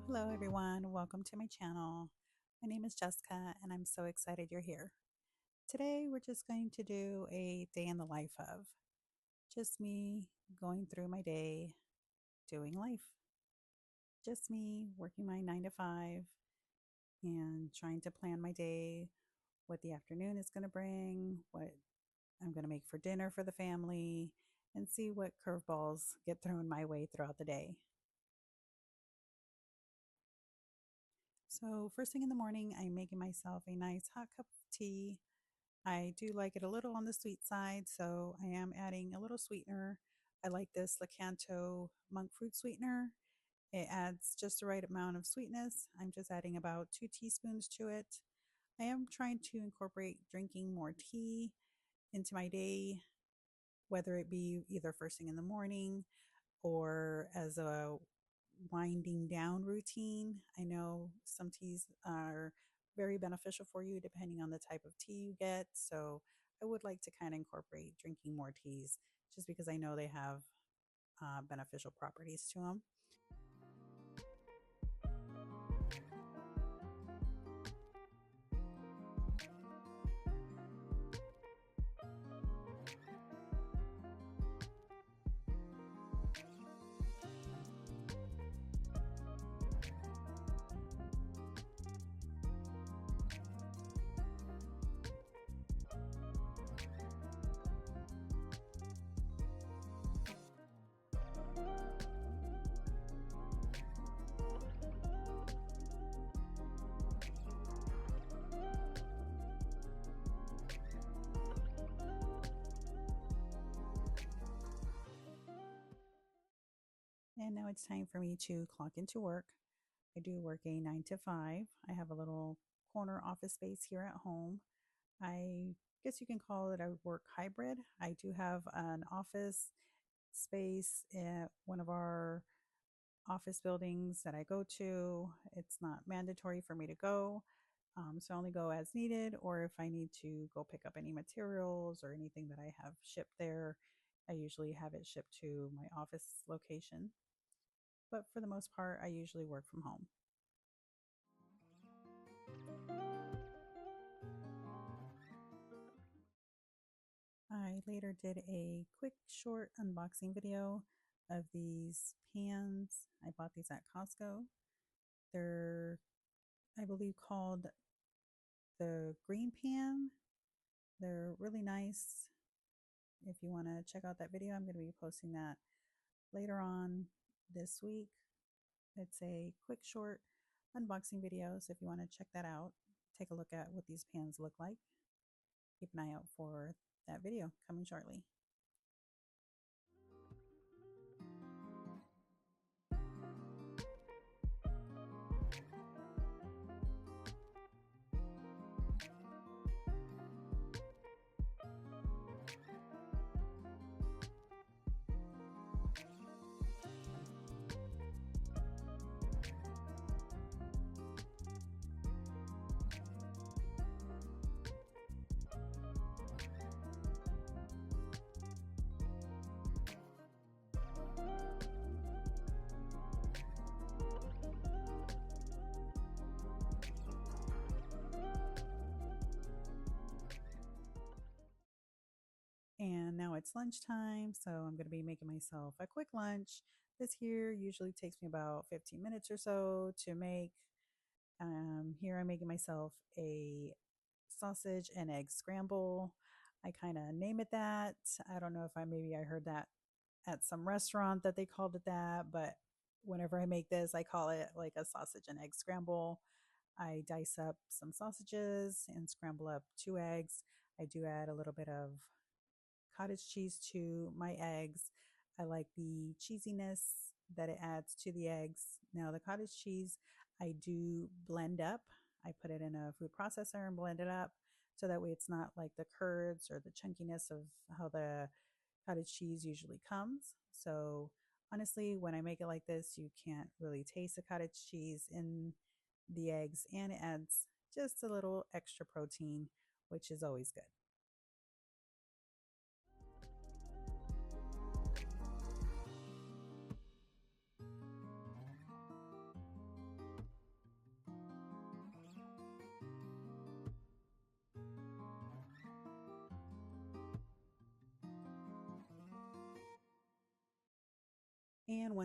Hello everyone. Welcome to my channel. My name is Jessica and I'm so excited you're here. Today we're just going to do a day in the life of just me going through my day doing life. Just me working my 9 to 5 and trying to plan my day, what the afternoon is going to bring, what I'm going to make for dinner for the family, and see what curveballs get thrown my way throughout the day. So, first thing in the morning, I'm making myself a nice hot cup of tea. I do like it a little on the sweet side, so I am adding a little sweetener. I like this Lakanto monk fruit sweetener. It adds just the right amount of sweetness. I'm just adding about 2 teaspoons to it. I am trying to incorporate drinking more tea into my day, whether it be either first thing in the morning or as a winding down routine. I know some teas are very beneficial for you depending on the type of tea you get. So I would like to kind of incorporate drinking more teas just because I know they have beneficial properties to them. And now it's time for me to clock into work. I do work a 9 to 5. I have a little corner office space here at home. I guess you can call it a work hybrid. I do have an office space at one of our office buildings that I go to. It's not mandatory for me to go, so I only go as needed, or if I need to go pick up any materials or anything that I have shipped there, I usually have it shipped to my office location. But for the most part, I usually work from home. I later did a quick short unboxing video of these pans. I bought these at Costco. They're, I believe, called the green pan. They're really nice. If you want to check out that video, I'm going to be posting that later on this week. It's a quick short unboxing video, so if you want to check that out, take a look at what these pans look like. Keep an eye out for that video coming shortly. And now it's lunchtime, so I'm going to be making myself a quick lunch. This here usually takes me about 15 minutes or so to make. Here I'm making myself a sausage and egg scramble. I kind of name it that. I don't know if I heard that at some restaurant that they called it that, but whenever I make this, I call it like a sausage and egg scramble. I dice up some sausages and scramble up 2 eggs. I do add a little bit of cottage cheese to my eggs. I like the cheesiness that it adds to the eggs. Now, the cottage cheese I do blend up. I put it in a food processor and blend it up so that way it's not like the curds or the chunkiness of how the cottage cheese usually comes. So, honestly, when I make it like this, you can't really taste the cottage cheese in the eggs, and it adds just a little extra protein, which is always good.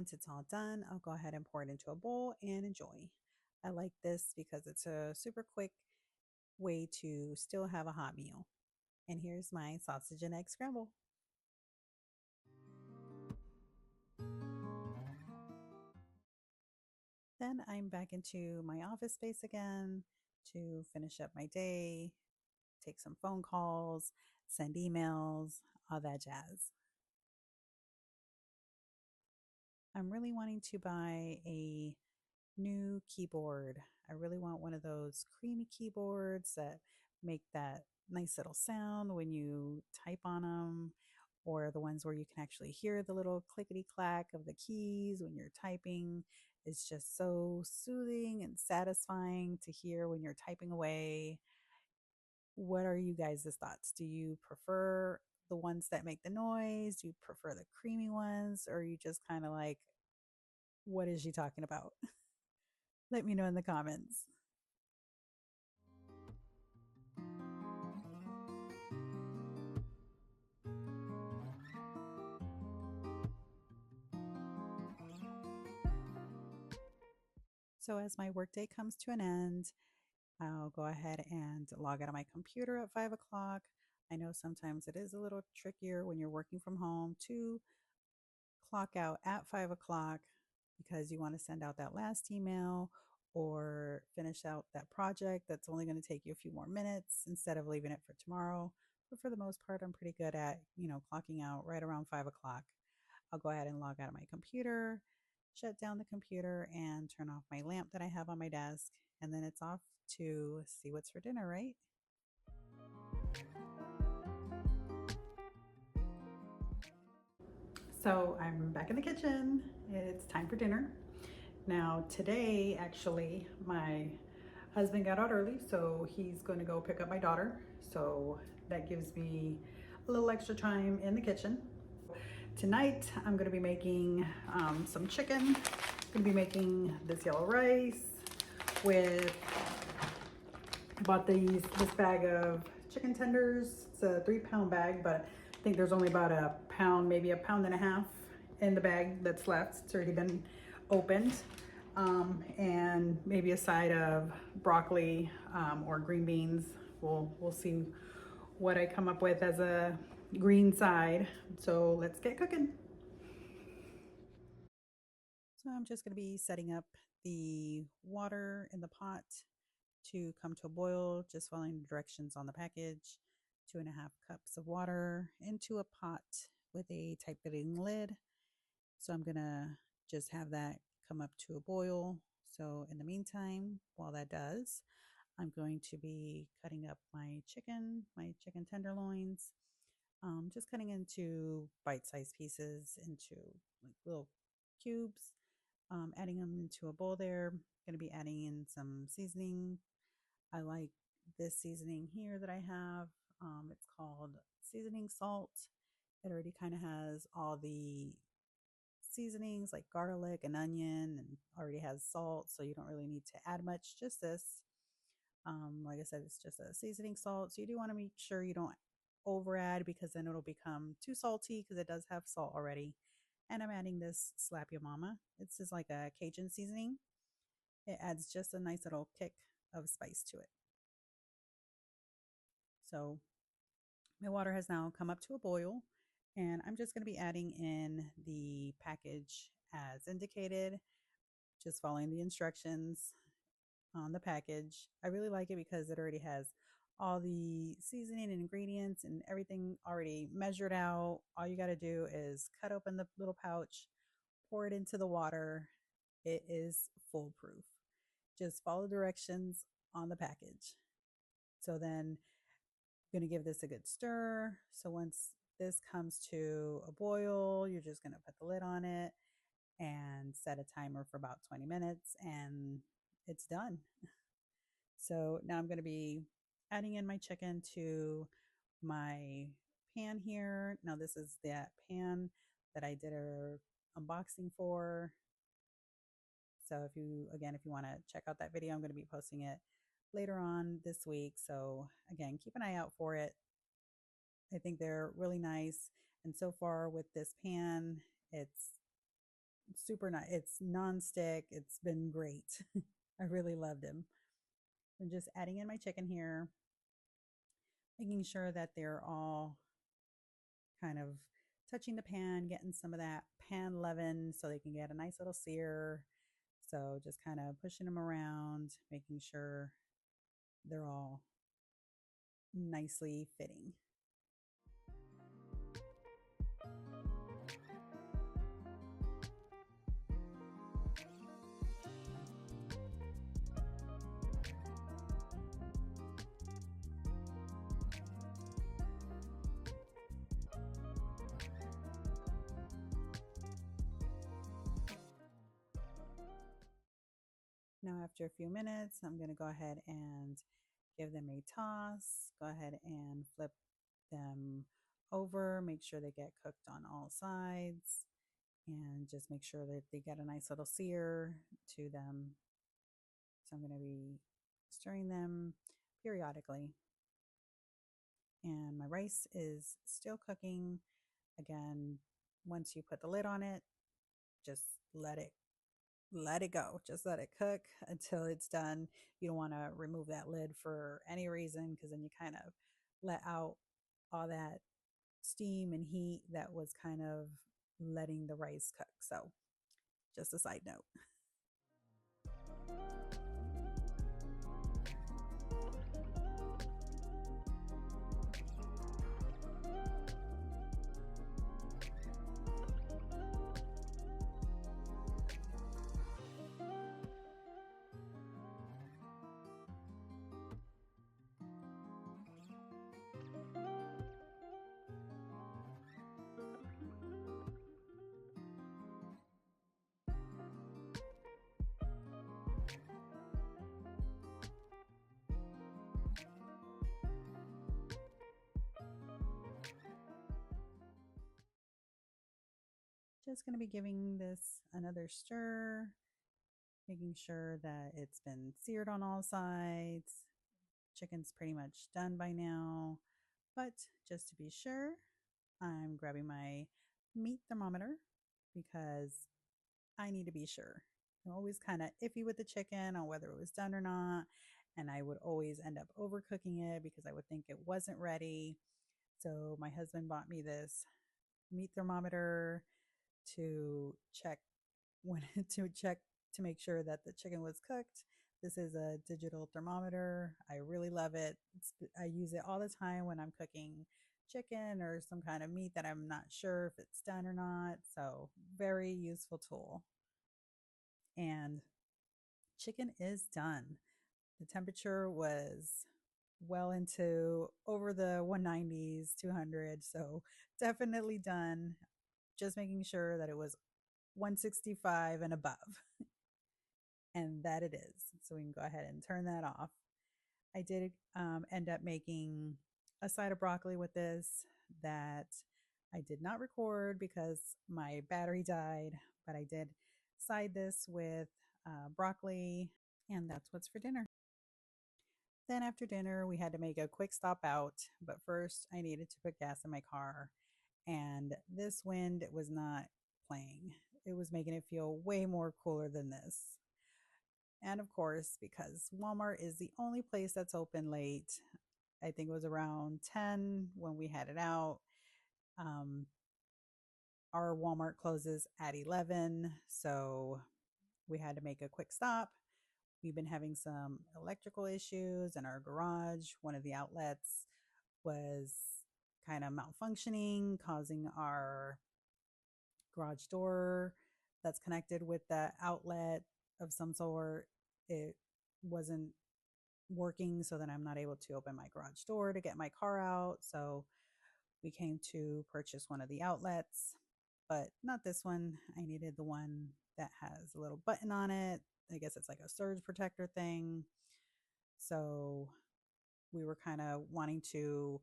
Once it's all done, I'll go ahead and pour it into a bowl and enjoy. I like this because it's a super quick way to still have a hot meal. And here's my sausage and egg scramble. Then I'm back into my office space again to finish up my day, take some phone calls, send emails, all that jazz. I'm really wanting to buy a new keyboard. I really want one of those creamy keyboards that make that nice little sound when you type on them, or the ones where you can actually hear the little clickety clack of the keys when you're typing. It's just so soothing and satisfying to hear when you're typing away. What are you guys' thoughts? Do you prefer the ones that make the noise? Do you prefer the creamy ones? Or are you just kind of like, what is she talking about? Let me know in the comments. So, as my workday comes to an end, I'll go ahead and log out of my computer at 5 o'clock. I know sometimes it is a little trickier when you're working from home to clock out at 5 o'clock because you want to send out that last email or finish out that project that's only going to take you a few more minutes instead of leaving it for tomorrow. But for the most part, I'm pretty good at, clocking out right around 5 o'clock. I'll go ahead and log out of my computer, shut down the computer, and turn off my lamp that I have on my desk. And then it's off to see what's for dinner, right? So I'm back in the kitchen. It's time for dinner. Now, today, actually, my husband got out early, so he's going to go pick up my daughter. So that gives me a little extra time in the kitchen. Tonight, I'm going to be making some chicken. I'm going to be making this yellow rice with, I bought this bag of chicken tenders. It's a 3-pound bag, but I think there's only about a pound, maybe a pound and a half in the bag that's left. It's already been opened. And maybe a side of broccoli or green beans. We'll see what I come up with as a green side. So let's get cooking. So I'm just going to be setting up the water in the pot to come to a boil, just following the directions on the package. 2.5 cups of water into a pot with a tight fitting lid. So I'm gonna just have that come up to a boil. So in the meantime, while that does, I'm going to be cutting up my chicken tenderloins, just cutting into bite-sized pieces into like little cubes, adding them into a bowl there. Going to be adding in some seasoning. I like this seasoning here that I have. It's called seasoning salt. It already kind of has all the seasonings like garlic and onion and already has salt, so you don't really need to add much, just this. Like I said, it's just a seasoning salt, so you do want to make sure you don't over add because then it'll become too salty because it does have salt already. And I'm adding this slap your mama. It's just like a Cajun seasoning. It adds just a nice little kick of spice to it. So my water has now come up to a boil, and I'm just going to be adding in the package as indicated, just following the instructions on the package. I really like it because it already has all the seasoning and ingredients and everything already measured out. All you got to do is cut open the little pouch, pour it into the water. It is foolproof. Just follow directions on the package. So then I'm going to give this a good stir. So once this comes to a boil, you're just going to put the lid on it and set a timer for about 20 minutes and it's done. So now I'm going to be adding in my chicken to my pan here. Now this is that pan that I did a unboxing for. So if you want to check out that video, I'm going to be posting it later on this week. So again, keep an eye out for it. I think they're really nice. And so far with this pan, it's super nice. It's nonstick. It's been great. I really loved him. I'm just adding in my chicken here, making sure that they're all kind of touching the pan, getting some of that pan leaven so they can get a nice little sear. So just kind of pushing them around, making sure they're all nicely fitting. Now, after a few minutes, I'm going to go ahead and give them a toss. Go ahead and flip them over, make sure they get cooked on all sides, and just make sure that they get a nice little sear to them. So I'm going to be stirring them periodically. And my rice is still cooking. Again, once you put the lid on it, just let it go. Just let it cook until it's done. You don't want to remove that lid for any reason because then you kind of let out all that steam and heat that was kind of letting the rice cook. So, just a side note. Just going to be giving this another stir, making sure that it's been seared on all sides. Chicken's pretty much done by now, but just to be sure, I'm grabbing my meat thermometer because I need to be sure. I'm always kind of iffy with the chicken on whether it was done or not, and I would always end up overcooking it because I would think it wasn't ready. So my husband bought me this meat thermometer to check when to check to make sure that the chicken was cooked. This is a digital thermometer. I really love it. I use it all the time when I'm cooking chicken or some kind of meat that I'm not sure if it's done or not. So, very useful tool. And chicken is done. The temperature was well into over the 190s, 200. So, definitely done. Just making sure that it was 165 and above. And that it is. So we can go ahead and turn that off. I did end up making a side of broccoli with this that I did not record because my battery died, but I did side this with broccoli, and that's what's for dinner. Then after dinner, we had to make a quick stop out, but first I needed to put gas in my car, and this wind was not playing. It was making it feel way more cooler than this. And of course, because Walmart is the only place that's open late, I think it was around 10 when we headed out. Um, our Walmart closes at 11, so we had to make a quick stop. We've been having some electrical issues in our garage. One of the outlets was kind of malfunctioning, causing our garage door that's connected with the outlet of some sort. It wasn't working, so then I'm not able to open my garage door to get my car out. So we came to purchase one of the outlets, but not this one. I needed the one that has a little button on it. I guess it's like a surge protector thing. So we were kind of wanting to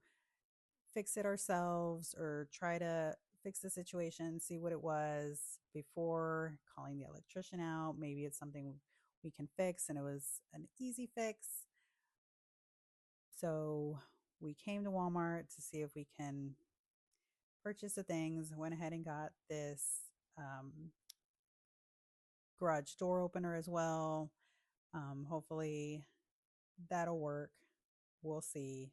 fix it ourselves or try to fix the situation, see what it was before calling the electrician out. Maybe it's something we can fix, and it was an easy fix. So we came to Walmart to see if we can purchase the things. Went ahead and got this garage door opener as well. Hopefully that'll work. We'll see.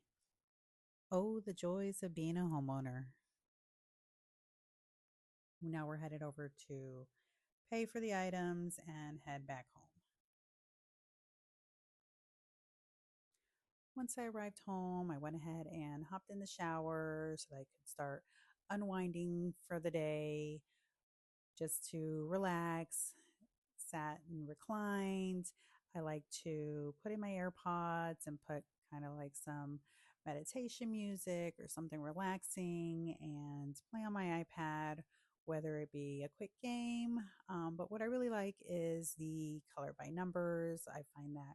Oh, the joys of being a homeowner. Now we're headed over to pay for the items and head back home. Once I arrived home, I went ahead and hopped in the shower so that I could start unwinding for the day, just to relax, sat and reclined. I like to put in my AirPods and put kind of like some meditation music or something relaxing and play on my iPad, whether it be a quick game. But what I really like is the color by numbers. I find that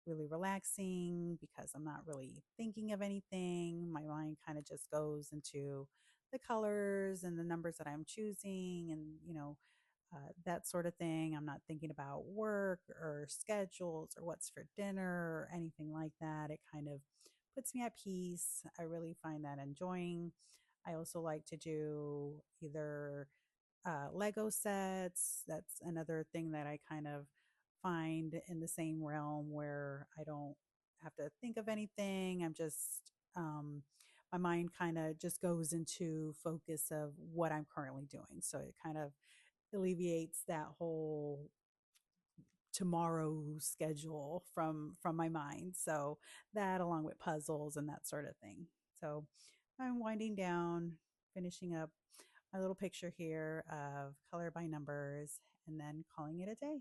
really relaxing because I'm not really thinking of anything. My mind kind of just goes into the colors and the numbers that I'm choosing, and that sort of thing. I'm not thinking about work or schedules or what's for dinner or anything like that. It kind of puts me at peace. I really find that enjoying. I also like to do either Lego sets. That's another thing that I kind of find in the same realm where I don't have to think of anything. My mind kind of just goes into focus of what I'm currently doing. So it kind of alleviates that whole tomorrow schedule from my mind. So that, along with puzzles and that sort of thing. So I'm winding down, finishing up my little picture here of color by numbers, and then calling it a day.